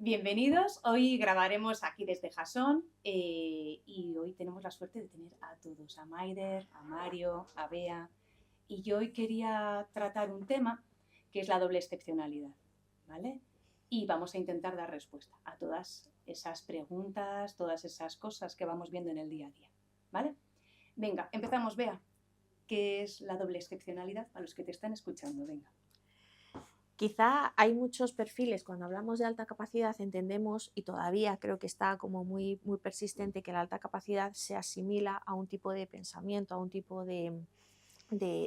Bienvenidos, hoy grabaremos aquí desde Jasón y hoy tenemos la suerte de tener a todos, a Maider, a Mario, a Bea, y yo hoy quería tratar un tema que es la doble excepcionalidad, ¿vale? Y vamos a intentar dar respuesta a todas esas preguntas, todas esas cosas que vamos viendo en el día a día, ¿vale? Venga, empezamos, Bea. ¿Qué es la doble excepcionalidad? A los que te están escuchando, venga. Quizá hay muchos perfiles, cuando hablamos de alta capacidad entendemos, y todavía creo que está como muy persistente, que la alta capacidad se asimila a un tipo de pensamiento, a un tipo de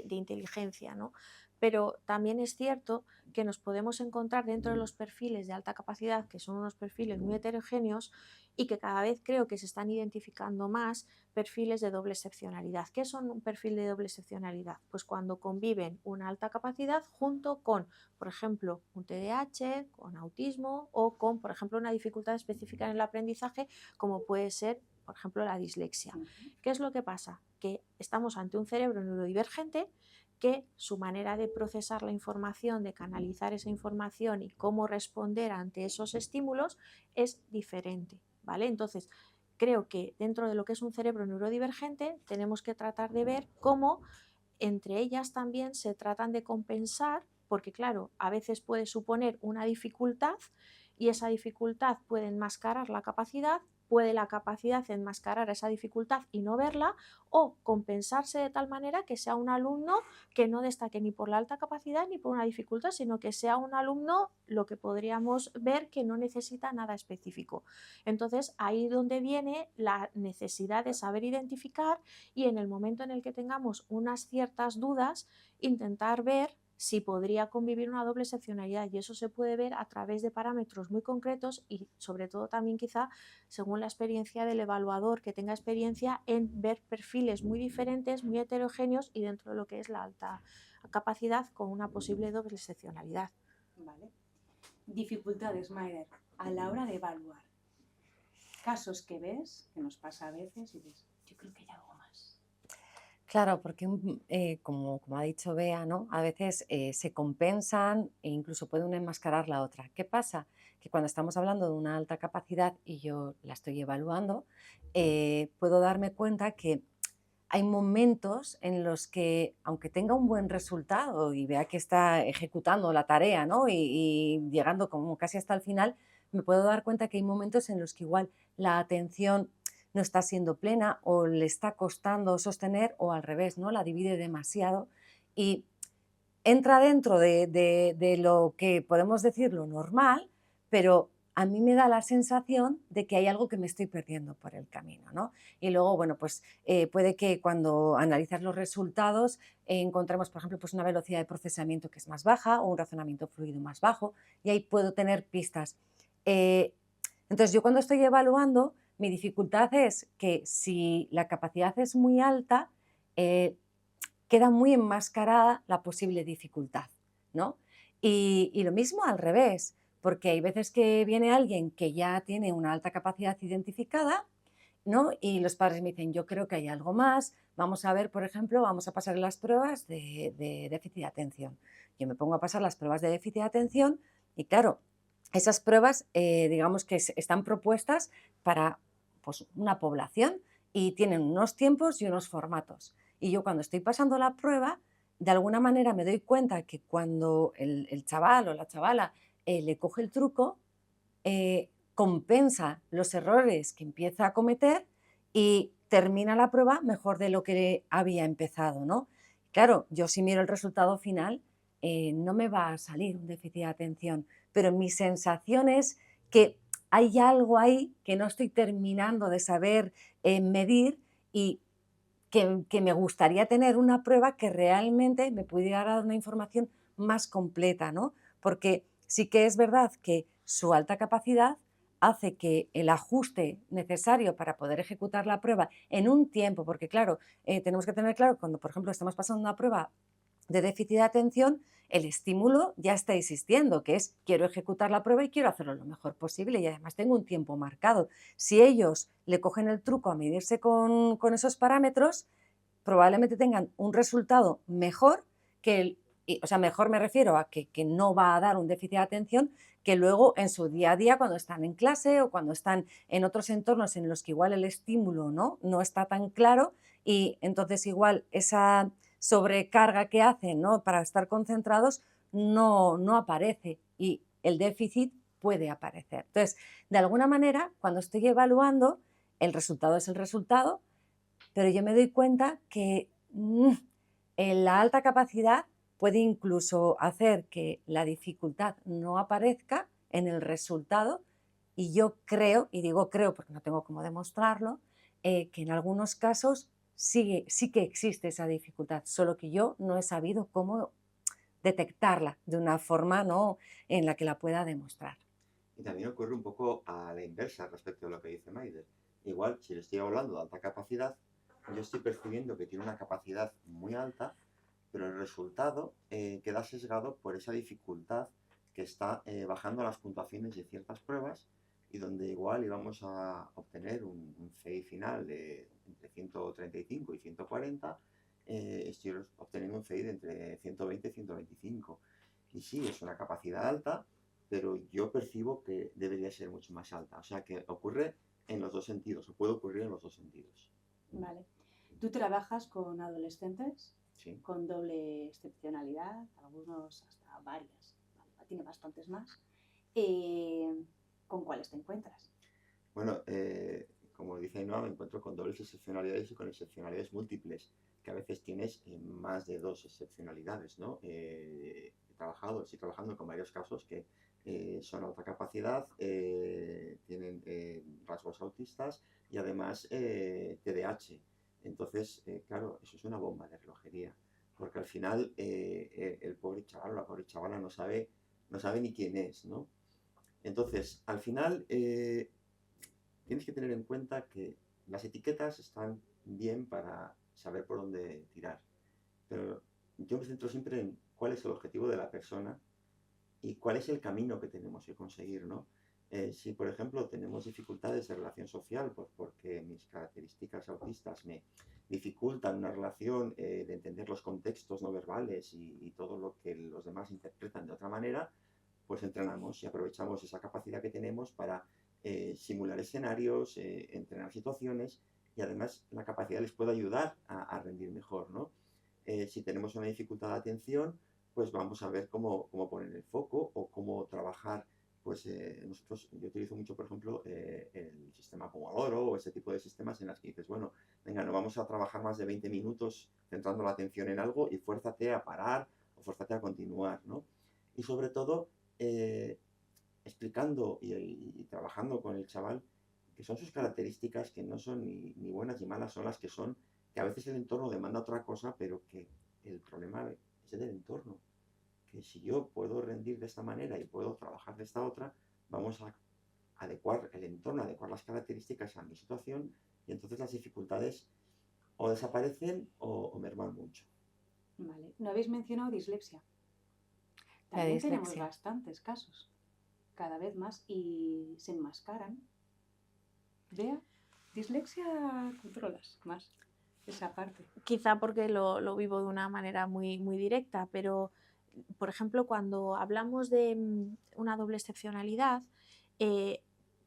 inteligencia, ¿no? Pero también es cierto que nos podemos encontrar dentro de los perfiles de alta capacidad, que son unos perfiles muy heterogéneos y que cada vez creo que se están identificando más perfiles de doble excepcionalidad. ¿Qué son un perfil de doble excepcionalidad? Pues cuando conviven una alta capacidad junto con, por ejemplo, un TDAH, con autismo o con, por ejemplo, una dificultad específica en el aprendizaje, como puede ser, por ejemplo, la dislexia. ¿Qué es lo que pasa? Que estamos ante un cerebro neurodivergente que su manera de procesar la información, de canalizar esa información y cómo responder ante esos estímulos es diferente, ¿vale? Entonces, creo que dentro de lo que es un cerebro neurodivergente tenemos que tratar de ver cómo entre ellas también se tratan de compensar, porque claro, a veces puede suponer una dificultad y esa dificultad puede enmascarar la capacidad, puede la capacidad enmascarar esa dificultad y no verla, o compensarse de tal manera que sea un alumno que no destaque ni por la alta capacidad ni por una dificultad, sino que sea un alumno lo que podríamos ver que no necesita nada específico. Entonces ahí donde viene la necesidad de saber identificar y en el momento en el que tengamos unas ciertas dudas, intentar ver si podría convivir una doble excepcionalidad, y eso se puede ver a través de parámetros muy concretos y sobre todo también quizá según la experiencia del evaluador, que tenga experiencia en ver perfiles muy diferentes, muy heterogéneos y dentro de lo que es la alta capacidad con una posible doble excepcionalidad. Vale. Dificultades, Maider, a la hora de evaluar. Casos que ves, que nos pasa a veces y dices, yo creo que hay algo más. Claro, porque como ha dicho Bea, ¿no? A veces se compensan e incluso puede una enmascarar la otra. ¿Qué pasa? Que cuando estamos hablando de una alta capacidad y yo la estoy evaluando, puedo darme cuenta que hay momentos en los que, aunque tenga un buen resultado y vea que está ejecutando la tarea, ¿no? y llegando como casi hasta el final, me puedo dar cuenta que hay momentos en los que igual la atención no está siendo plena o le está costando sostener o al revés, ¿no? La divide demasiado y entra dentro de lo que podemos decir lo normal, pero a mí me da la sensación de que hay algo que me estoy perdiendo por el camino, ¿no? Y luego, bueno, pues puede que cuando analizas los resultados encontremos, por ejemplo, pues una velocidad de procesamiento que es más baja o un razonamiento fluido más bajo y ahí puedo tener pistas. Eh, entonces, yo cuando estoy evaluando, mi dificultad es que si la capacidad es muy alta, eh, queda muy enmascarada la posible dificultad, ¿no? Y lo mismo al revés, porque hay veces que viene alguien que ya tiene una alta capacidad identificada, ¿no? Y los padres me dicen, yo creo que hay algo más, vamos a ver, por ejemplo, vamos a pasar las pruebas de déficit de atención. Yo me pongo a pasar las pruebas de déficit de atención y claro, esas pruebas, digamos que están propuestas para pues, una población y tienen unos tiempos y unos formatos. Y yo cuando estoy pasando la prueba, de alguna manera me doy cuenta que cuando el chaval o la chavala le coge el truco, compensa los errores que empieza a cometer y termina la prueba mejor de lo que había empezado, ¿no? Claro, yo si miro el resultado final, no me va a salir un déficit de atención, pero mi sensación es que hay algo ahí que no estoy terminando de saber medir y que me gustaría tener una prueba que realmente me pudiera dar una información más completa, ¿no? Porque sí que es verdad que su alta capacidad hace que el ajuste necesario para poder ejecutar la prueba en un tiempo, porque claro, tenemos que tener claro cuando, por ejemplo, estamos pasando una prueba de déficit de atención, el estímulo ya está existiendo, que es quiero ejecutar la prueba y quiero hacerlo lo mejor posible y además tengo un tiempo marcado. Si ellos le cogen el truco a medirse con esos parámetros, probablemente tengan un resultado mejor que o sea, mejor me refiero a que no va a dar un déficit de atención que luego en su día a día cuando están en clase o cuando están en otros entornos en los que igual el estímulo no está tan claro y entonces igual esa sobrecarga que hacen, ¿no?, para estar concentrados no aparece y el déficit puede aparecer. Entonces, de alguna manera, cuando estoy evaluando, el resultado es el resultado, pero yo me doy cuenta que en la alta capacidad puede incluso hacer que la dificultad no aparezca en el resultado y yo creo, y digo creo porque no tengo cómo demostrarlo, que en algunos casos sí que existe esa dificultad, solo que yo no he sabido cómo detectarla de una forma, ¿no?, en la que la pueda demostrar. Y también ocurre un poco a la inversa respecto a lo que dice Maider. Igual, si le estoy hablando de alta capacidad, yo estoy percibiendo que tiene una capacidad muy alta, pero el resultado queda sesgado por esa dificultad que está bajando las puntuaciones de ciertas pruebas y donde igual íbamos a obtener un CI final de entre 135 y 140, estoy obteniendo un CI de entre 120 y 125. Y sí, es una capacidad alta, pero yo percibo que debería ser mucho más alta. O sea que ocurre en los dos sentidos, o puede ocurrir en los dos sentidos. Vale. ¿Tú trabajas con adolescentes Sí. con doble excepcionalidad? Algunos hasta varias. Tiene bastantes más. ¿Con cuáles te encuentras? Bueno, como dice Ainhoa, me encuentro con dobles excepcionalidades y con excepcionalidades múltiples, que a veces tienes más de dos excepcionalidades, ¿no? Estoy trabajando con varios casos que son alta capacidad, tienen rasgos autistas y además TDAH. Entonces, claro, eso es una bomba de relojería, porque al final el pobre chaval o la pobre chavala no sabe ni quién es, ¿no? Entonces, al final, tienes que tener en cuenta que las etiquetas están bien para saber por dónde tirar, pero yo me centro siempre en cuál es el objetivo de la persona y cuál es el camino que tenemos que conseguir, ¿no? Si, por ejemplo, tenemos dificultades de relación social, pues porque mis características autistas me dificultan una relación, de entender los contextos no verbales y todo lo que los demás interpretan de otra manera, pues entrenamos y aprovechamos esa capacidad que tenemos para simular escenarios, entrenar situaciones y además la capacidad les puede ayudar a rendir mejor, ¿no? Si tenemos una dificultad de atención, pues vamos a ver cómo poner el foco o cómo trabajar. Pues yo utilizo mucho, por ejemplo, el sistema Pomodoro o ese tipo de sistemas en las que dices, bueno, venga, no vamos a trabajar más de 20 minutos centrando la atención en algo y fuérzate a parar o fuérzate a continuar, ¿no? Y sobre todo, eh, explicando y trabajando con el chaval que son sus características, que no son ni buenas ni malas, son las que son, que a veces el entorno demanda otra cosa, pero que el problema es del entorno. Que si yo puedo rendir de esta manera y puedo trabajar de esta otra, vamos a adecuar el entorno, adecuar las características a mi situación y entonces las dificultades o desaparecen o merman mucho. Vale. No habéis mencionado dislexia. La También tenemos dislexia. bastantes casos, cada vez más, y se enmascaran. Vea, dislexia controlas más esa parte. Quizá porque lo vivo de una manera muy, muy directa, pero por ejemplo, cuando hablamos de una doble excepcionalidad,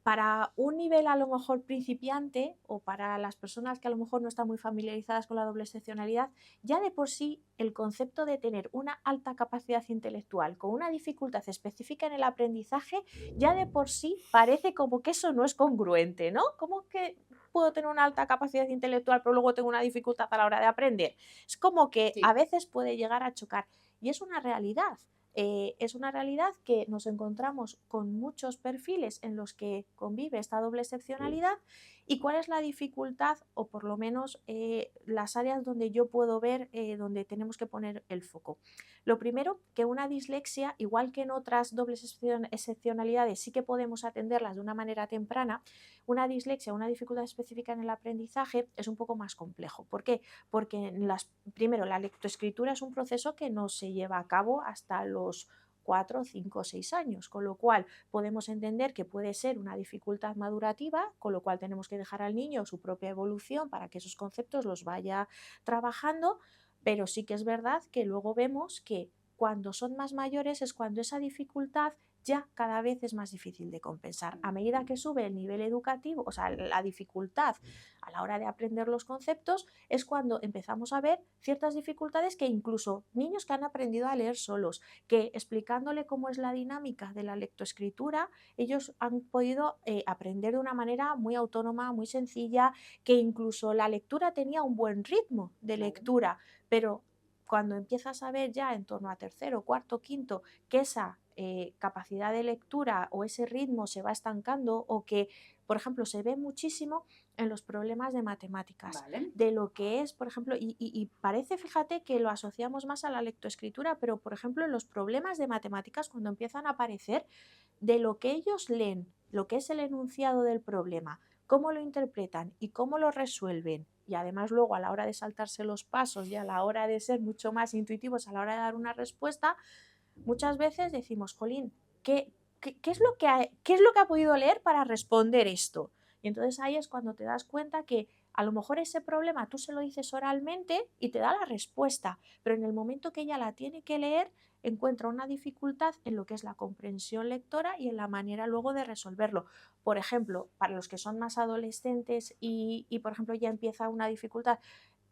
para un nivel a lo mejor principiante o para las personas que a lo mejor no están muy familiarizadas con la doble excepcionalidad, ya de por sí el concepto de tener una alta capacidad intelectual con una dificultad específica en el aprendizaje, ya de por sí parece como que eso no es congruente, ¿no? Como que puedo tener una alta capacidad intelectual pero luego tengo una dificultad a la hora de aprender. Es como que Sí. a veces puede llegar a chocar. Y es una realidad. Es una realidad que nos encontramos con muchos perfiles en los que convive esta doble excepcionalidad y cuál es la dificultad o por lo menos las áreas donde yo puedo ver donde tenemos que poner el foco. Lo primero, que una dislexia, igual que en otras dobles excepcionalidades sí que podemos atenderlas de una manera temprana, una dislexia, una dificultad específica en el aprendizaje es un poco más complejo. ¿Por qué? Porque primero, la lectoescritura es un proceso que no se lleva a cabo hasta los 4, 5, 6 años, con lo cual podemos entender que puede ser una dificultad madurativa, con lo cual tenemos que dejar al niño su propia evolución para que esos conceptos los vaya trabajando, pero sí que es verdad que luego vemos que cuando son más mayores es cuando esa dificultad ya cada vez es más difícil de compensar. A medida que sube el nivel educativo, o sea, la dificultad a la hora de aprender los conceptos, es cuando empezamos a ver ciertas dificultades que incluso niños que han aprendido a leer solos, que explicándole cómo es la dinámica de la lectoescritura, ellos han podido aprender de una manera muy autónoma, muy sencilla, que incluso la lectura tenía un buen ritmo de lectura, pero cuando empiezas a ver ya en torno a tercero, cuarto, quinto, que esa capacidad de lectura o ese ritmo se va estancando o que, por ejemplo, se ve muchísimo en los problemas de matemáticas, Vale. de lo que es, por ejemplo, y parece, fíjate, que lo asociamos más a la lectoescritura, pero, por ejemplo, en los problemas de matemáticas, cuando empiezan a aparecer, de lo que ellos leen, lo que es el enunciado del problema, cómo lo interpretan y cómo lo resuelven, y además luego a la hora de saltarse los pasos y a la hora de ser mucho más intuitivos a la hora de dar una respuesta, muchas veces decimos, jolín, ¿qué es lo que ha podido leer para responder esto? Y entonces ahí es cuando te das cuenta que a lo mejor ese problema tú se lo dices oralmente y te da la respuesta, pero en el momento que ella la tiene que leer, encuentra una dificultad en lo que es la comprensión lectora y en la manera luego de resolverlo. Por ejemplo, para los que son más adolescentes y por ejemplo, ya empieza una dificultad,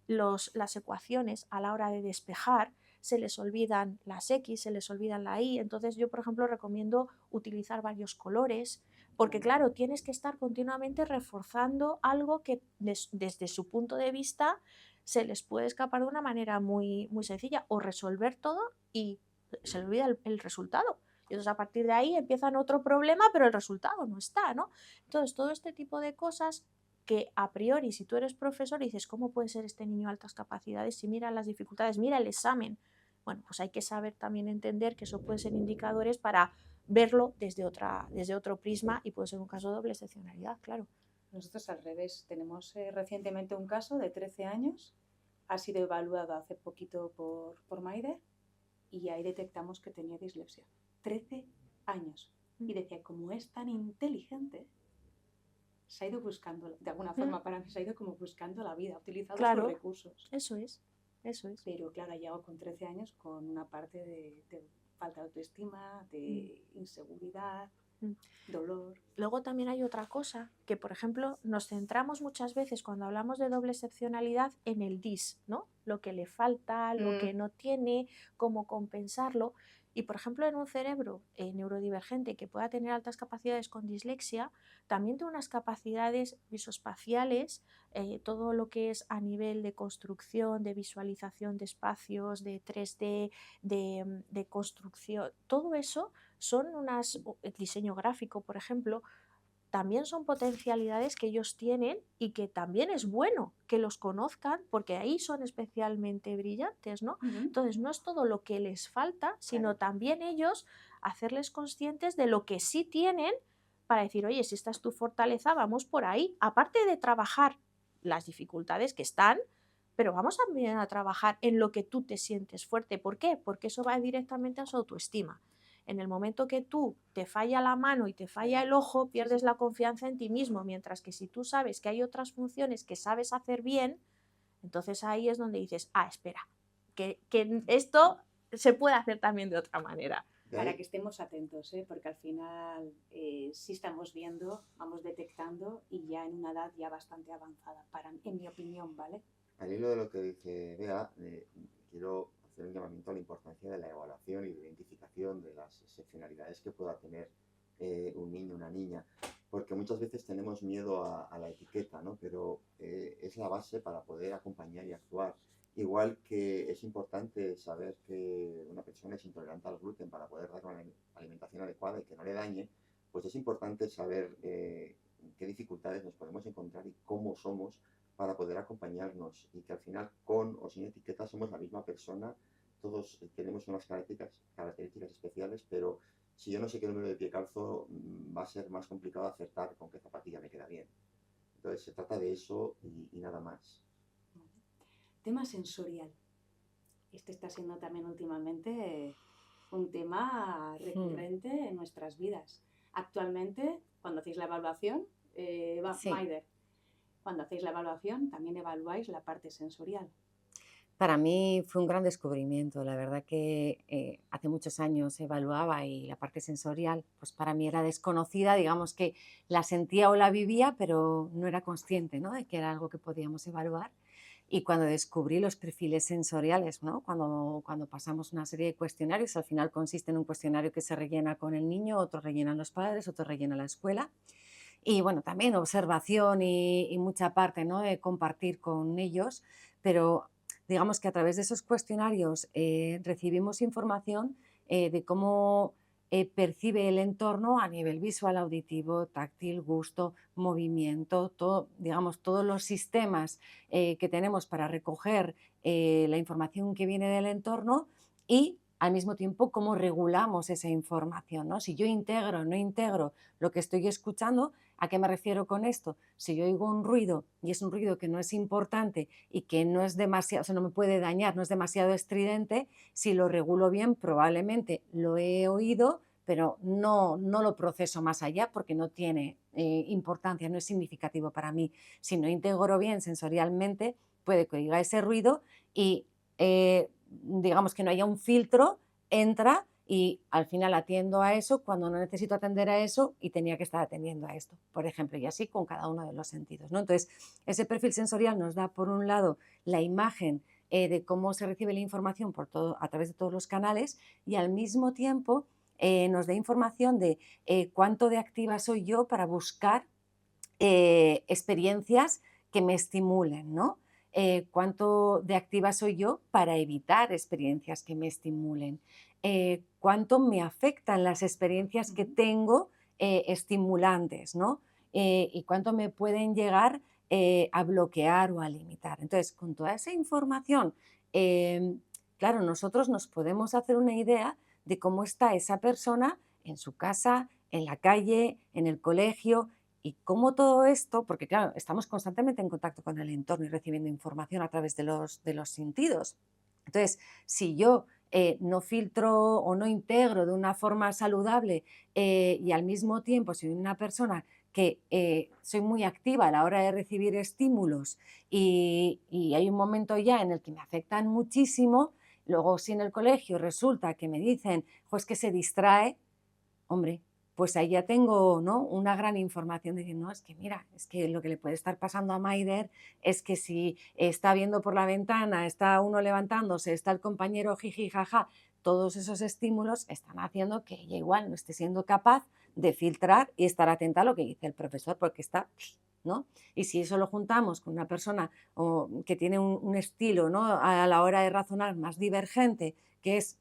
las ecuaciones a la hora de despejar, se les olvidan las X, se les olvidan la Y. Entonces yo, por ejemplo, recomiendo utilizar varios colores, porque claro, tienes que estar continuamente reforzando algo que desde su punto de vista se les puede escapar de una manera muy, muy sencilla, o resolver todo y se le olvida el resultado. Y entonces a partir de ahí empiezan otro problema, pero el resultado no está, ¿no? Entonces todo este tipo de cosas que a priori, si tú eres profesor y dices, ¿cómo puede ser este niño altas capacidades? Si mira las dificultades, mira el examen. Bueno, pues hay que saber también entender que eso puede ser indicadores para verlo desde otro prisma y puede ser un caso de doble excepcionalidad, claro. Nosotros al revés, tenemos recientemente un caso de 13 años, ha sido evaluado hace poquito por Maider y ahí detectamos que tenía dislexia. 13 años. Y decía, como es tan inteligente, se ha ido buscando, de alguna forma para mí, se ha ido como buscando la vida, utilizando Claro, sus recursos. Eso es. Pero claro, ha llegado con 13 años con una parte de falta de autoestima, de inseguridad, dolor. Luego también hay otra cosa, que por ejemplo nos centramos muchas veces cuando hablamos de doble excepcionalidad en el dis, ¿no? Lo que le falta, lo que no tiene, cómo compensarlo. Y por ejemplo en un cerebro neurodivergente que pueda tener altas capacidades con dislexia, también tiene unas capacidades visoespaciales, todo lo que es a nivel de construcción, de visualización de espacios, de 3D, de construcción, todo eso son el diseño gráfico, por ejemplo, también son potencialidades que ellos tienen y que también es bueno que los conozcan porque ahí son especialmente brillantes, ¿no? Entonces no es todo lo que les falta, sino también ellos hacerles conscientes de lo que sí tienen para decir, oye, si esta es tu fortaleza, vamos por ahí. Aparte de trabajar las dificultades que están, pero vamos también a trabajar en lo que tú te sientes fuerte. ¿Por qué? Porque eso va directamente a su autoestima. En el momento que tú te falla la mano y te falla el ojo, pierdes la confianza en ti mismo, mientras que si tú sabes que hay otras funciones que sabes hacer bien, entonces ahí es donde dices, espera, que esto se puede hacer también de otra manera. Para que estemos atentos, porque al final sí estamos viendo, vamos detectando y ya en una edad ya bastante avanzada, en mi opinión, ¿vale? Al hilo de lo que dice Bea, quiero hacer un llamamiento a la importancia de la evaluación y de identificación de las excepcionalidades que pueda tener un niño o una niña, porque muchas veces tenemos miedo a la etiqueta, ¿no? Pero es la base para poder acompañar y actuar. Igual que es importante saber que una persona es intolerante al gluten para poder dar una alimentación adecuada y que no le dañe, pues es importante saber qué dificultades nos podemos encontrar y cómo somos para poder acompañarnos y que al final con o sin etiquetas somos la misma persona, todos tenemos unas características especiales, pero si yo no sé qué número de pie calzo, va a ser más complicado acertar con qué zapatilla me queda bien. Entonces se trata de eso y nada más. Tema sensorial. Este está siendo también últimamente un tema recurrente en nuestras vidas. Actualmente, cuando hacéis la evaluación, Maider, cuando hacéis la evaluación también evaluáis la parte sensorial. Para mí fue un gran descubrimiento. La verdad que hace muchos años evaluaba y la parte sensorial, pues para mí era desconocida, digamos que la sentía o la vivía, pero no era consciente, ¿no?, de que era algo que podíamos evaluar. Y cuando descubrí los perfiles sensoriales, ¿no?, cuando pasamos una serie de cuestionarios, al final consiste en un cuestionario que se rellena con el niño, otro rellenan los padres, otro rellena la escuela. Y bueno, también observación y mucha parte, ¿no?, de compartir con ellos, pero digamos que a través de esos cuestionarios recibimos información de cómo percibe el entorno a nivel visual, auditivo, táctil, gusto, movimiento, todo, digamos, todos los sistemas que tenemos para recoger la información que viene del entorno y al mismo tiempo cómo regulamos esa información, ¿no? Si yo integro o no integro lo que estoy escuchando. ¿A qué me refiero con esto? Si yo oigo un ruido y es un ruido que no es importante y que no es demasiado, o sea, no me puede dañar, no es demasiado estridente, si lo regulo bien, probablemente lo he oído, pero no lo proceso más allá porque no tiene importancia, no es significativo para mí. Si no integro bien sensorialmente, puede que oiga ese ruido y digamos que no haya un filtro, entra y al final atiendo a eso cuando no necesito atender a eso y tenía que estar atendiendo a esto, por ejemplo, y así con cada uno de los sentidos, ¿no? Entonces, ese perfil sensorial nos da, por un lado, la imagen de cómo se recibe la información a través de todos los canales y al mismo tiempo nos da información de cuánto de activa soy yo para buscar experiencias que me estimulen, ¿no? Cuánto de activa soy yo para evitar experiencias que me estimulen, cuánto me afectan las experiencias que tengo estimulantes, ¿no? Y cuánto me pueden llegar a bloquear o a limitar. Entonces, con toda esa información, claro, nosotros nos podemos hacer una idea de cómo está esa persona en su casa, en la calle, en el colegio, y cómo todo esto, porque claro, estamos constantemente en contacto con el entorno y recibiendo información a través de los sentidos. Entonces, si yo no filtro o no integro de una forma saludable y al mismo tiempo soy una persona que soy muy activa a la hora de recibir estímulos y hay un momento ya en el que me afectan muchísimo, luego si en el colegio resulta que me dicen, pues que se distrae, hombre, pues ahí ya tengo, ¿no?, una gran información de decir, no, es que mira, es que lo que le puede estar pasando a Maider es que si está viendo por la ventana, está uno levantándose, está el compañero jiji, jaja, todos esos estímulos están haciendo que ella igual no esté siendo capaz de filtrar y estar atenta a lo que dice el profesor porque está, ¿no? Y si eso lo juntamos con una persona que tiene un estilo, ¿no?, a la hora de razonar más divergente, que es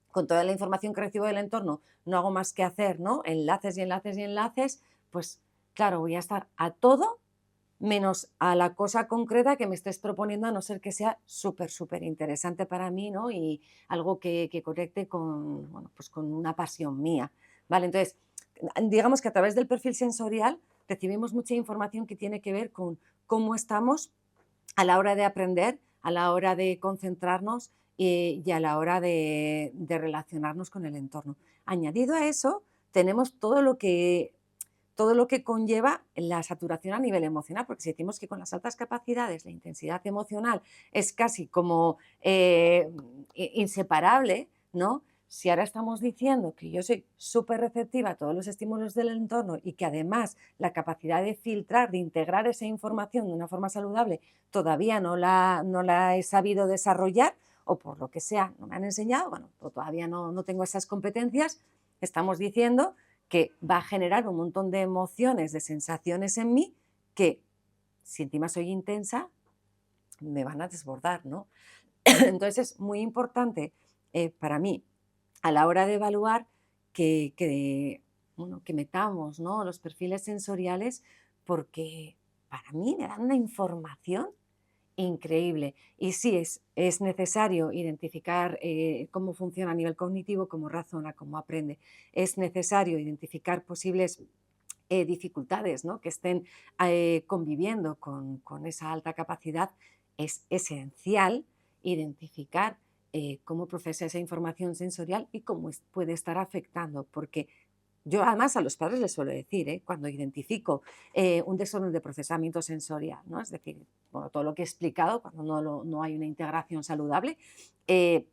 con toda la información que recibo del entorno, no hago más que hacer, ¿no?, enlaces y enlaces y enlaces, pues claro, voy a estar a todo menos a la cosa concreta que me estés proponiendo, a no ser que sea súper, súper interesante para mí, ¿no?, y algo que conecte con, bueno, pues con una pasión mía, ¿vale? Entonces, digamos que a través del perfil sensorial recibimos mucha información que tiene que ver con cómo estamos a la hora de aprender, a la hora de concentrarnos y a la hora de relacionarnos con el entorno. Añadido a eso, tenemos todo lo que conlleva la saturación a nivel emocional, porque si decimos que con las altas capacidades la intensidad emocional es casi como inseparable, ¿no? Si ahora estamos diciendo que yo soy súper receptiva a todos los estímulos del entorno y que además la capacidad de filtrar, de integrar esa información de una forma saludable todavía no la he sabido desarrollar o por lo que sea no me han enseñado, bueno, o todavía no tengo esas competencias, estamos diciendo que va a generar un montón de emociones, de sensaciones en mí que, si encima soy intensa, me van a desbordar, ¿no? Entonces es muy importante para mí, a la hora de evaluar, bueno, que metamos, ¿no?, los perfiles sensoriales, porque para mí me dan una información increíble. Y sí, es necesario identificar cómo funciona a nivel cognitivo, cómo razona, cómo aprende. Es necesario identificar posibles dificultades, ¿no?, que estén conviviendo con esa alta capacidad. Es esencial identificar cómo procesa esa información sensorial y cómo puede estar afectando, porque Yo además a los padres les suelo decir, cuando identifico un desorden de procesamiento sensorial, ¿no? Es decir, bueno, todo lo que he explicado, cuando no hay una integración saludable, eh,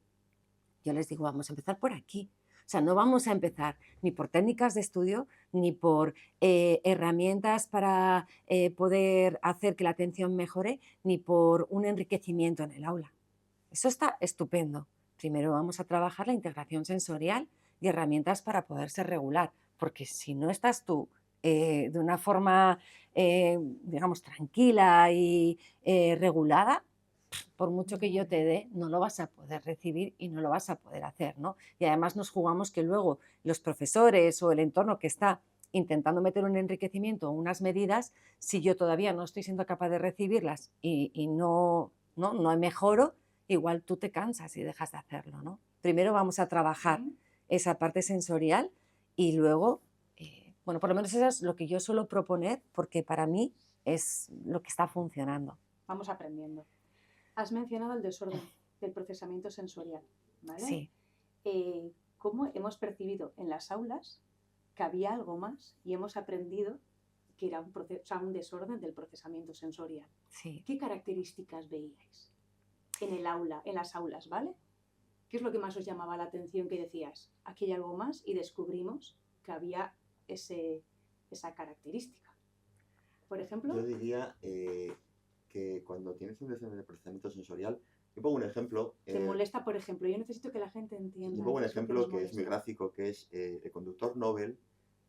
yo les digo, vamos a empezar por aquí. O sea, no vamos a empezar ni por técnicas de estudio, ni por herramientas para poder hacer que la atención mejore, ni por un enriquecimiento en el aula. Eso está estupendo. Primero vamos a trabajar la integración sensorial y herramientas para poderse regular, porque si no estás tú de una forma, digamos, tranquila y regulada, por mucho que yo te dé, no lo vas a poder recibir y no lo vas a poder hacer, ¿no? Y además nos jugamos que luego los profesores o el entorno que está intentando meter un enriquecimiento o unas medidas, si yo todavía no estoy siendo capaz de recibirlas y no mejoro, igual tú te cansas y dejas de hacerlo, ¿no? Primero vamos a trabajar esa parte sensorial y luego, bueno, por lo menos eso es lo que yo suelo proponer porque para mí es lo que está funcionando. Vamos aprendiendo. Has mencionado el desorden del procesamiento sensorial, ¿vale? Sí. ¿Cómo hemos percibido en las aulas que había algo más y hemos aprendido que era un desorden del procesamiento sensorial? Sí. ¿Qué características veíais en el aula, en las aulas, ¿vale? ¿Qué es lo que más os llamaba la atención que decías? Aquí hay algo más y descubrimos que había esa característica. Por ejemplo... Yo diría que cuando tienes un desorden de procesamiento sensorial, yo pongo un ejemplo. ¿Te molesta, por ejemplo? Yo necesito que la gente entienda. Yo pongo un ejemplo que es muy gráfico, que es el conductor Nobel,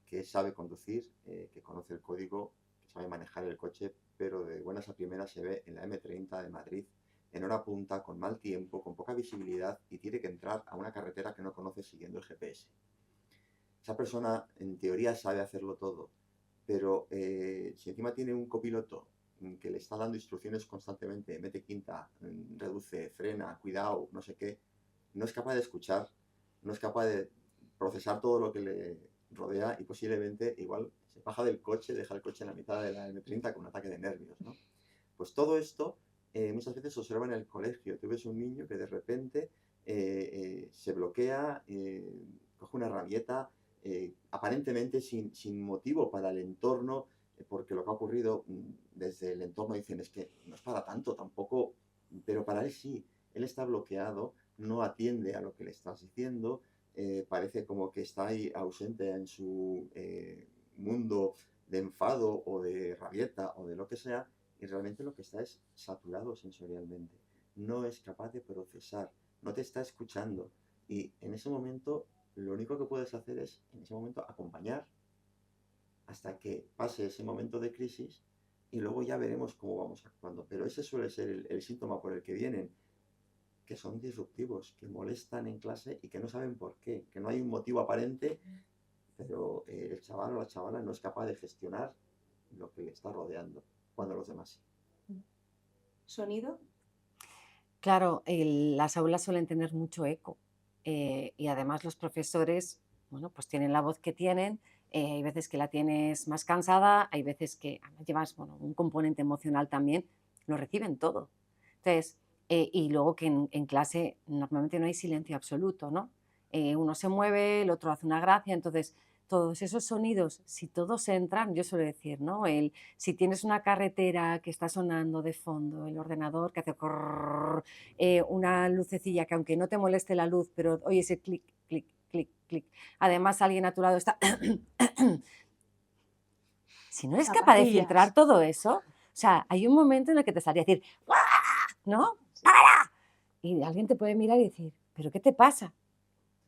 que sabe conducir, que conoce el código, que sabe manejar el coche, pero de buenas a primeras se ve en la M30 de Madrid, en hora punta, con mal tiempo, con poca visibilidad y tiene que entrar a una carretera que no conoce siguiendo el GPS. Esa persona, en teoría, sabe hacerlo todo, pero si encima tiene un copiloto que le está dando instrucciones constantemente, mete quinta, reduce, frena, cuidado, no sé qué, no es capaz de escuchar, no es capaz de procesar todo lo que le rodea y posiblemente igual se baja del coche, deja el coche en la mitad de la M30 con un ataque de nervios, ¿no? Pues todo esto muchas veces se observa en el colegio. Tú ves un niño que de repente se bloquea, coge una rabieta, aparentemente sin motivo para el entorno, porque lo que ha ocurrido desde el entorno dicen es que no es para tanto tampoco, pero para él sí, él está bloqueado, no atiende a lo que le estás diciendo, parece como que está ahí ausente en su mundo de enfado o de rabieta o de lo que sea, y realmente lo que está es saturado sensorialmente, no es capaz de procesar, no te está escuchando, y en ese momento lo único que puedes hacer es, en ese momento, acompañar hasta que pase ese momento de crisis y luego ya veremos cómo vamos actuando. Pero ese suele ser el síntoma por el que vienen, que son disruptivos, que molestan en clase y que no saben por qué, que no hay un motivo aparente, pero el chaval o la chavala no es capaz de gestionar lo que le está rodeando, cuando los demás sí. ¿Sonido? Claro, las aulas suelen tener mucho eco y además los profesores, bueno, pues tienen la voz que tienen, hay veces que la tienes más cansada, hay veces que llevas, bueno, un componente emocional también, lo reciben todo. Entonces, y luego que en clase normalmente no hay silencio absoluto, ¿no? Uno se mueve, el otro hace una gracia, entonces todos esos sonidos, si todos entran, yo suelo decir, ¿no? Si tienes una carretera que está sonando de fondo, el ordenador que hace crrr, una lucecilla que aunque no te moleste la luz, pero oye ese clic, clic, clic, clic. Además alguien a tu lado está... Si no eres capaz de filtrar todo eso, o sea, hay un momento en el que te saldría a decir, ¡guau! ¿No? ¡Para! Y alguien te puede mirar y decir, ¿pero qué te pasa?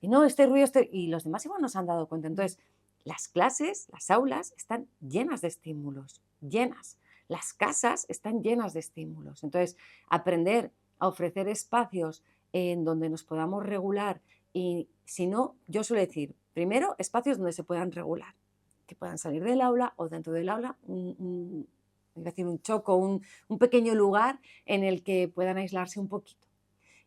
Y no, este ruido, y los demás igual no se han dado cuenta. Entonces, las clases, las aulas están llenas de estímulos, llenas. Las casas están llenas de estímulos. Entonces, aprender a ofrecer espacios en donde nos podamos regular y si no, yo suelo decir, primero, espacios donde se puedan regular, que puedan salir del aula o dentro del aula, un choco, un pequeño lugar en el que puedan aislarse un poquito.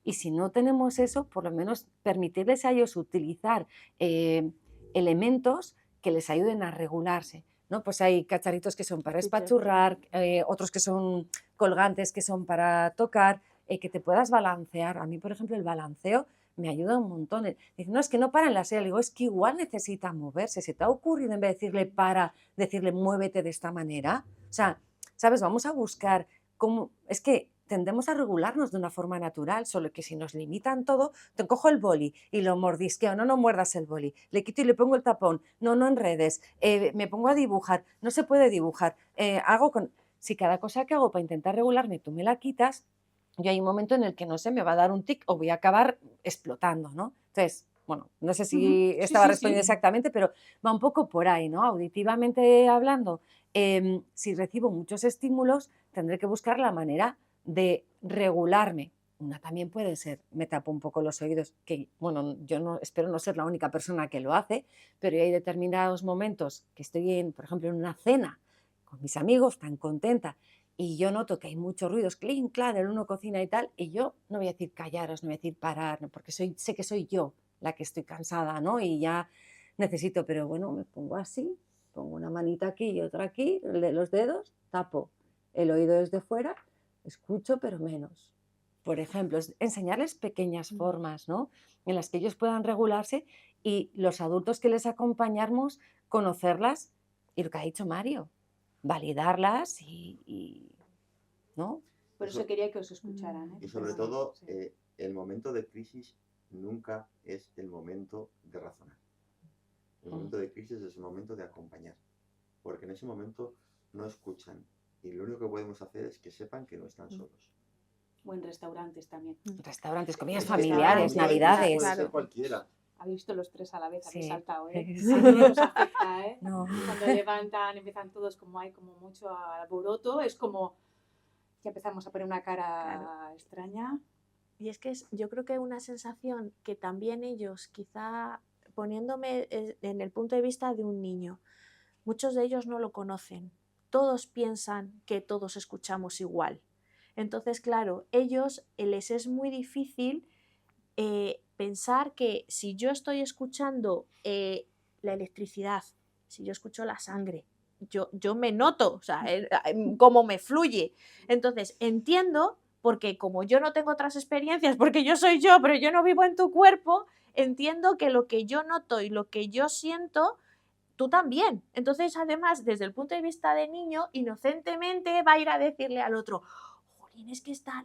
Y si no tenemos eso, por lo menos permitirles a ellos utilizar elementos que les ayuden a regularse, ¿no? Pues hay cacharritos que son para espachurrar, otros que son colgantes que son para tocar, que te puedas balancear. A mí, por ejemplo, el balanceo me ayuda un montón. Dice, no, es que no para en la silla. Le digo, es que igual necesita moverse. ¿Se te ha ocurrido en vez de decirle para, decirle muévete de esta manera? O sea, ¿sabes? Vamos a buscar cómo... Es que tendemos a regularnos de una forma natural, solo que si nos limitan todo, te cojo el boli y lo mordisqueo, no, no muerdas el boli, le quito y le pongo el tapón, no, no enredes, me pongo a dibujar, no se puede dibujar, hago con... Si cada cosa que hago para intentar regularme tú me la quitas, yo hay un momento en el que no sé, me va a dar un tic o voy a acabar explotando, ¿no? Entonces, bueno, no sé si Sí, estaba sí, respondiendo sí. exactamente, pero va un poco por ahí, ¿no? Auditivamente hablando, si recibo muchos estímulos, tendré que buscar la manera de regularme. Una también puede ser, me tapo un poco los oídos, que bueno, yo no espero no ser la única persona que lo hace, pero hay determinados momentos que estoy por ejemplo, en una cena con mis amigos, tan contenta, y yo noto que hay muchos ruidos, clink, clac, el uno cocina y tal, y yo no voy a decir callaros, no voy a decir parar, ¿no? Porque sé que soy yo la que estoy cansada, ¿no? Y ya necesito, pero bueno, me pongo así, pongo una manita aquí y otra aquí, los dedos, tapo el oído desde fuera, escucho pero menos. Por ejemplo, enseñarles pequeñas formas, ¿no? En las que ellos puedan regularse y los adultos que les acompañamos, conocerlas y lo que ha dicho Mario, validarlas ¿no? Por eso quería que os escucharan. Y sobre Sí, todo, sí. el momento de crisis nunca es el momento de razonar. El momento de crisis es el momento de acompañar, porque en ese momento no escuchan y lo único que podemos hacer es que sepan que no están solos. O en restaurantes también. Restaurantes, comidas Es que familiares, comida de crisis navidades. puede ser cualquiera. Habéis visto los tres a la vez, Sí. habéis saltado, ¿eh? Sí. A mí no nos afecta, ¿eh? No. Cuando levantan, empiezan todos como hay como mucho alboroto, es como ya empezamos a poner una cara extraña. Y es que yo creo que una sensación que también ellos, quizá poniéndome en el punto de vista de un niño, muchos de ellos no lo conocen. Todos piensan que todos escuchamos igual. Entonces, claro, les es muy difícil pensar que si yo estoy escuchando la electricidad, si yo escucho la sangre, yo me noto, o sea, cómo me fluye. Entonces, entiendo, porque como yo no tengo otras experiencias, porque yo soy yo, pero yo no vivo en tu cuerpo, entiendo que lo que yo noto y lo que yo siento, tú también. Entonces, además, desde el punto de vista de niño, inocentemente va a ir a decirle al otro, jolín, es que está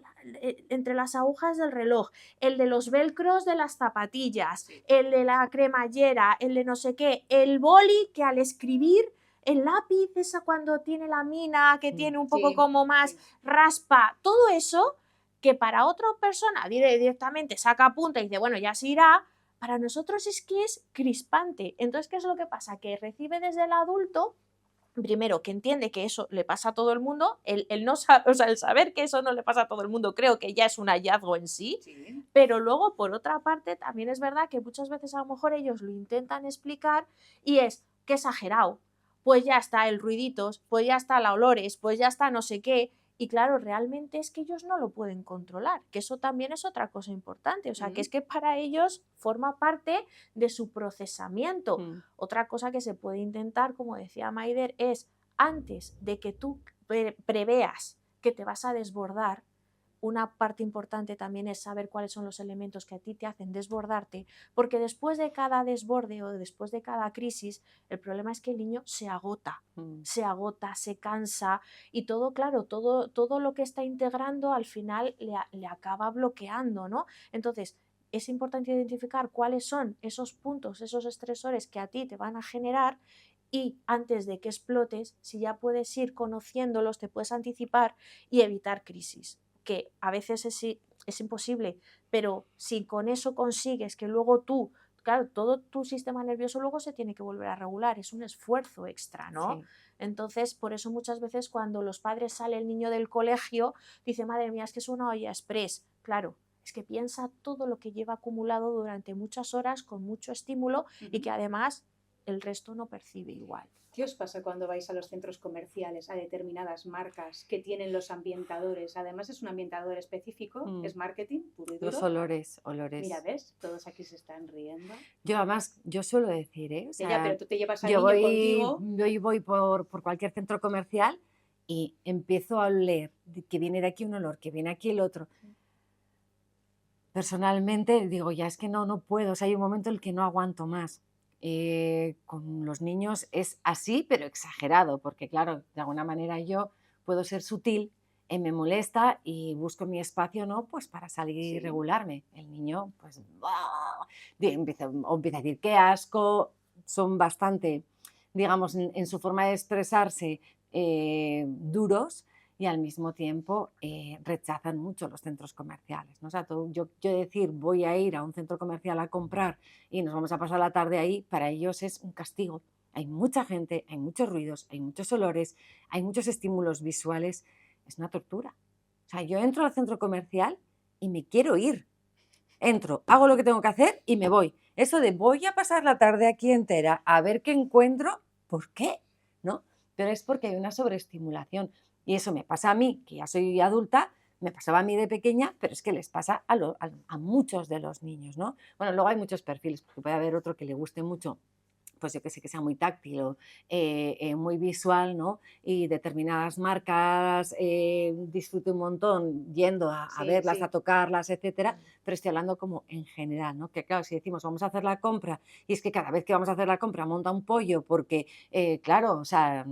entre las agujas del reloj, el de los velcros de las zapatillas, el de la cremallera, el de no sé qué, el boli que al escribir, el lápiz, esa cuando tiene la mina, que tiene un poco como más raspa, todo eso que para otra persona directamente saca punta y dice, bueno, ya se irá, para nosotros es que es crispante. Entonces, ¿qué es lo que pasa? Que recibe desde el adulto, primero, que entiende que eso le pasa a todo el mundo, el saber que eso no le pasa a todo el mundo, creo que ya es un hallazgo en sí, pero luego, por otra parte, también es verdad que muchas veces a lo mejor ellos lo intentan explicar y es, qué exagerado, pues ya está el ruiditos, pues ya está la olores, pues ya está no sé qué. Y claro, realmente es que ellos no lo pueden controlar, que eso también es otra cosa importante, o sea, que es que para ellos forma parte de su procesamiento. Otra cosa que se puede intentar, como decía Maider, es antes de que tú preveas que te vas a desbordar, una parte importante también es saber cuáles son los elementos que a ti te hacen desbordarte, porque después de cada desborde o después de cada crisis, el problema es que el niño se agota, se cansa y todo, claro, todo lo que está integrando al final le acaba bloqueando, ¿no? Entonces, es importante identificar cuáles son esos puntos, esos estresores que a ti te van a generar y antes de que explotes, si ya puedes ir conociéndolos, te puedes anticipar y evitar crisis, que a veces es imposible, pero si con eso consigues que luego tú, claro, todo tu sistema nervioso luego se tiene que volver a regular, es un esfuerzo extra, ¿no? Sí. Entonces, por eso muchas veces cuando los padres sale el niño del colegio, dice, madre mía, es que es una olla express, claro. Es que piensa todo lo que lleva acumulado durante muchas horas con mucho estímulo y que además el resto no percibe igual. ¿Qué os pasa cuando vais a los centros comerciales, a determinadas marcas que tienen los ambientadores? Además es un ambientador específico, es marketing puro y duro. Los olores. Mira, ¿ves? Todos aquí se están riendo. Yo además, yo suelo decir, o sea, ya, pero tú te llevas al niño contigo. Yo voy por cualquier centro comercial y empiezo a oler que viene de aquí un olor, que viene aquí el otro. personalmente digo, ya es que no puedo, o sea, hay un momento en el que no aguanto más. Con los niños es así, pero exagerado, porque claro, de alguna manera yo puedo ser sutil, me molesta y busco mi espacio, ¿no? Pues para salir y Sí. regularme. El niño, pues, empieza a decir, qué asco, son bastante, digamos, en su forma de expresarse, duros, y al mismo tiempo rechazan mucho los centros comerciales, ¿no? O sea, yo decir voy a ir a un centro comercial a comprar y nos vamos a pasar la tarde ahí, para ellos es un castigo. Hay mucha gente, hay muchos ruidos, hay muchos olores, hay muchos estímulos visuales, es una tortura. O sea, yo entro al centro comercial y me quiero ir. Entro, hago lo que tengo que hacer y me voy. Eso de voy a pasar la tarde aquí entera a ver qué encuentro, ¿por qué? ¿No? Pero es porque hay una sobreestimulación. Y eso me pasa a mí, que ya soy adulta, me pasaba a mí de pequeña, pero es que les pasa a muchos de los niños, ¿no? Bueno, luego hay muchos perfiles, porque puede haber otro que le guste mucho, pues yo que sé, que sea muy táctil o muy visual, ¿no? Y determinadas marcas disfrute un montón yendo a Sí, verlas, sí. a tocarlas, etcétera, pero estoy hablando como en general, ¿no? Que claro, si decimos vamos a hacer la compra y es que cada vez que vamos a hacer la compra monta un pollo porque, claro, o sea,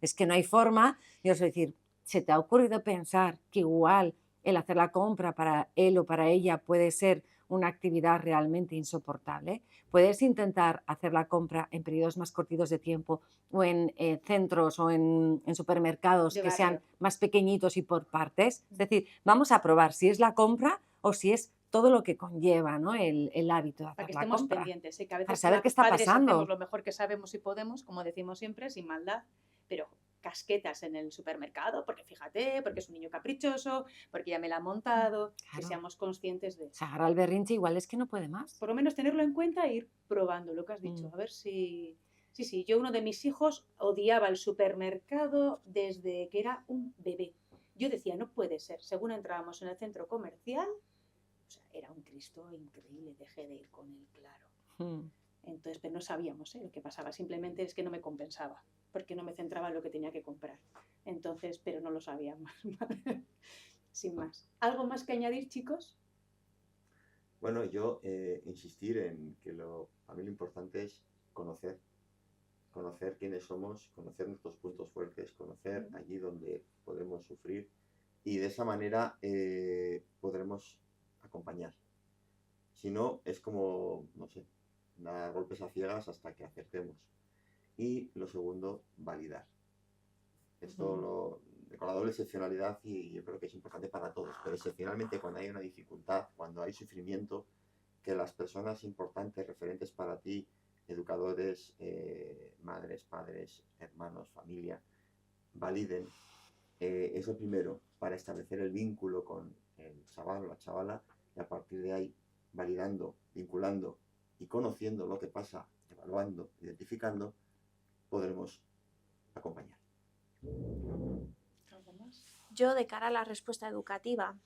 es que no hay forma, y os voy a decir, ¿se te ha ocurrido pensar que igual el hacer la compra para él o para ella puede ser una actividad realmente insoportable? Puedes intentar hacer la compra en periodos más cortitos de tiempo o en centros o en supermercados De que sean barrio. más pequeñitos y por partes. Es decir, vamos a probar si es la compra o si es todo lo que conlleva, ¿no? el hábito de Para que hacer la estemos compra, pendientes, que a para veces saber qué está padres hacemos pasando. lo mejor que sabemos y podemos, como decimos siempre, sin maldad, pero casquetas en el supermercado, porque fíjate, porque es un niño caprichoso, porque ya me la ha montado, que Claro, seamos conscientes de, se agarra el berrinche, igual es que no puede más. por lo menos tenerlo en cuenta e ir probando lo que has dicho, a ver si... Sí, sí, yo uno de mis hijos odiaba el supermercado desde que era un bebé. Yo decía, no puede ser, según entrábamos en el centro comercial, o sea, era un Cristo increíble, dejé de ir con él, claro. Entonces, pero no sabíamos lo que pasaba, simplemente es que no me compensaba, porque no me centraba en lo que tenía que comprar. Entonces, pero no lo sabíamos. Sin más. ¿Algo más que añadir, chicos? Bueno, yo insistir en que a mí lo importante es conocer, conocer quiénes somos, conocer nuestros puntos fuertes, conocer allí donde podemos sufrir y de esa manera podremos acompañar. Si no, es como, no sé, dar golpes a ciegas hasta que acertemos. Y lo segundo, validar. Con la doble excepcionalidad, y yo creo que es importante para todos, pero excepcionalmente cuando hay una dificultad, cuando hay sufrimiento, que las personas importantes, referentes para ti, educadores, madres, padres, hermanos, familia, validen, es lo primero para establecer el vínculo con el chaval o la chavala, y a partir de ahí, validando, vinculando y conociendo lo que pasa, evaluando, identificando, podremos acompañar. ¿Algo más? Yo, de cara a la respuesta educativa,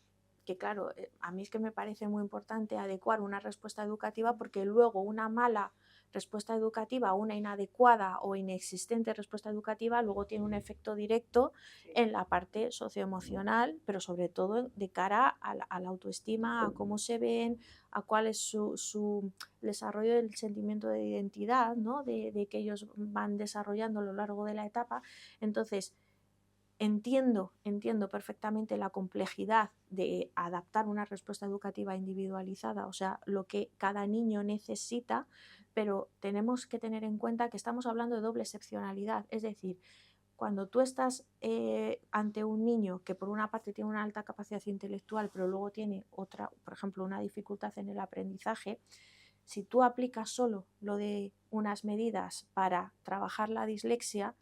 que claro, a mí es que me parece muy importante adecuar una respuesta educativa, porque luego una mala respuesta educativa, una inadecuada o inexistente respuesta educativa, luego tiene un efecto directo en la parte socioemocional, pero sobre todo de cara a la autoestima, a cómo se ven, a cuál es su desarrollo del sentimiento de identidad, ¿no? de que ellos van desarrollando a lo largo de la etapa. Entonces, entiendo perfectamente la complejidad de adaptar una respuesta educativa individualizada, o sea, lo que cada niño necesita, pero tenemos que tener en cuenta que estamos hablando de doble excepcionalidad, es decir, cuando tú estás ante un niño que por una parte tiene una alta capacidad intelectual, pero luego tiene otra, por ejemplo, una dificultad en el aprendizaje, si tú aplicas solo lo de unas medidas para trabajar la dislexia,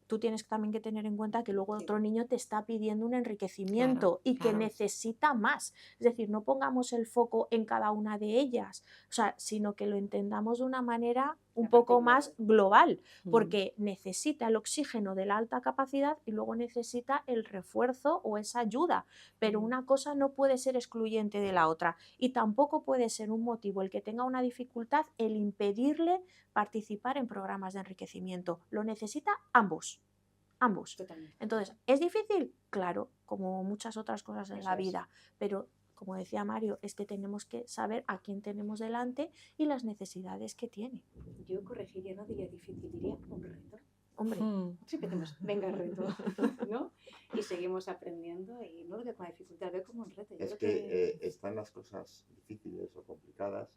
tú tienes también que tener en cuenta que luego otro niño te está pidiendo un enriquecimiento y que necesita más. Es decir, no pongamos el foco en cada una de ellas, o sea, sino que lo entendamos de una manera un poco más global, porque necesita el oxígeno de la alta capacidad y luego necesita el refuerzo o esa ayuda, pero una cosa no puede ser excluyente de la otra y tampoco puede ser un motivo el que tenga una dificultad el impedirle participar en programas de enriquecimiento. Lo necesita ambos. Ambos. Totalmente. Entonces, ¿es difícil? Claro, como muchas otras cosas en la vida, pero como decía Mario, es que tenemos que saber a quién tenemos delante y las necesidades que tiene. Yo corregiría, no diría difícil, diría un reto. Hombre, Siempre decimos, venga, reto, ¿no? Y seguimos aprendiendo y no lo veo como dificultad, veo como un reto. Yo Es creo que están las cosas difíciles o complicadas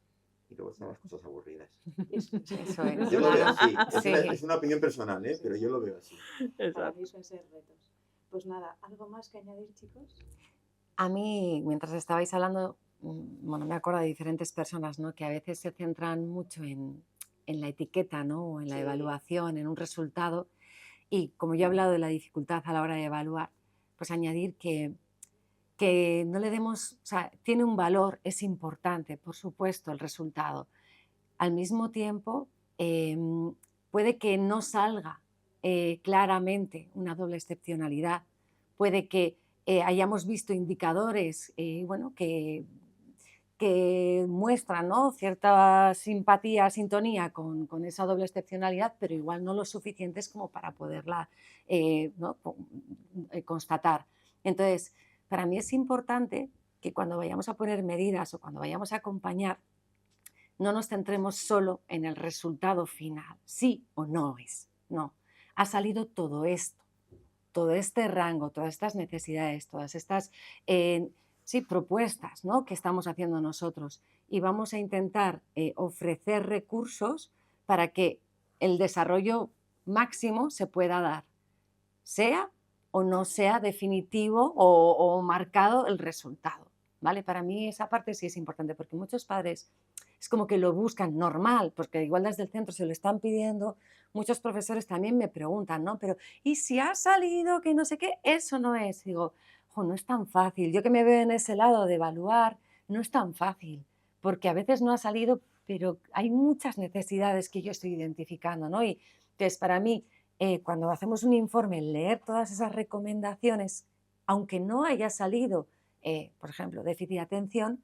y luego están las cosas aburridas. Eso Eso es. Yo lo veo así. Sí. Es una opinión personal, ¿eh? Sí, Pero sí. yo lo veo así. Para mí suelen ser retos. Pues nada, ¿algo más que añadir, chicos? A mí, mientras estabais hablando, bueno, me acuerdo de diferentes personas, ¿no? Que a veces se centran mucho en la etiqueta, ¿no? O en la Sí. evaluación, en un resultado. Y como yo he hablado de la dificultad a la hora de evaluar, pues añadir que no le demos, o sea, tiene un valor, es importante, por supuesto, el resultado. Al mismo tiempo, puede que no salga claramente una doble excepcionalidad, puede que hayamos visto indicadores bueno, que muestran, ¿no?, cierta simpatía, sintonía con esa doble excepcionalidad, pero igual no lo suficientes como para poderla ¿no?, constatar. Entonces, para mí es importante que cuando vayamos a poner medidas o cuando vayamos a acompañar, no nos centremos solo en el resultado final, sí o no es, no. Ha salido todo esto, todo este rango, todas estas necesidades, todas estas propuestas, ¿no?, que estamos haciendo nosotros, y vamos a intentar ofrecer recursos para que el desarrollo máximo se pueda dar, sea o no sea definitivo o marcado el resultado, ¿vale? Para mí esa parte sí es importante, porque muchos padres es como que lo buscan normal, porque igual desde el centro se lo están pidiendo. Muchos profesores también me preguntan, ¿no? Pero, ¿y si ha salido que no sé qué? Eso no es. Digo, jo, no es tan fácil. Yo que me veo en ese lado de evaluar, no es tan fácil, porque a veces no ha salido, pero hay muchas necesidades que yo estoy identificando, ¿no? Y entonces, para mí, cuando hacemos un informe, leer todas esas recomendaciones, aunque no haya salido, por ejemplo, déficit de atención,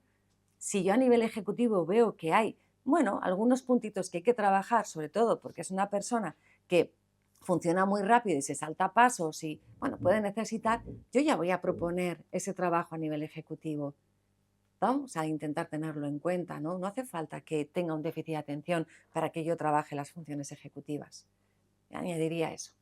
si yo a nivel ejecutivo veo que hay, bueno, algunos puntitos que hay que trabajar, sobre todo porque es una persona que funciona muy rápido y se salta pasos y, bueno, puede necesitar, yo ya voy a proponer ese trabajo a nivel ejecutivo. Vamos a intentar tenerlo en cuenta, ¿no? No hace falta que tenga un déficit de atención para que yo trabaje las funciones ejecutivas. Añadiría eso.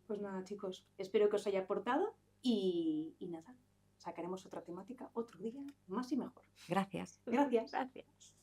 Pues nada, chicos, espero que os haya aportado y nada, sacaremos otra temática otro día, más y mejor. Gracias. Gracias. Gracias.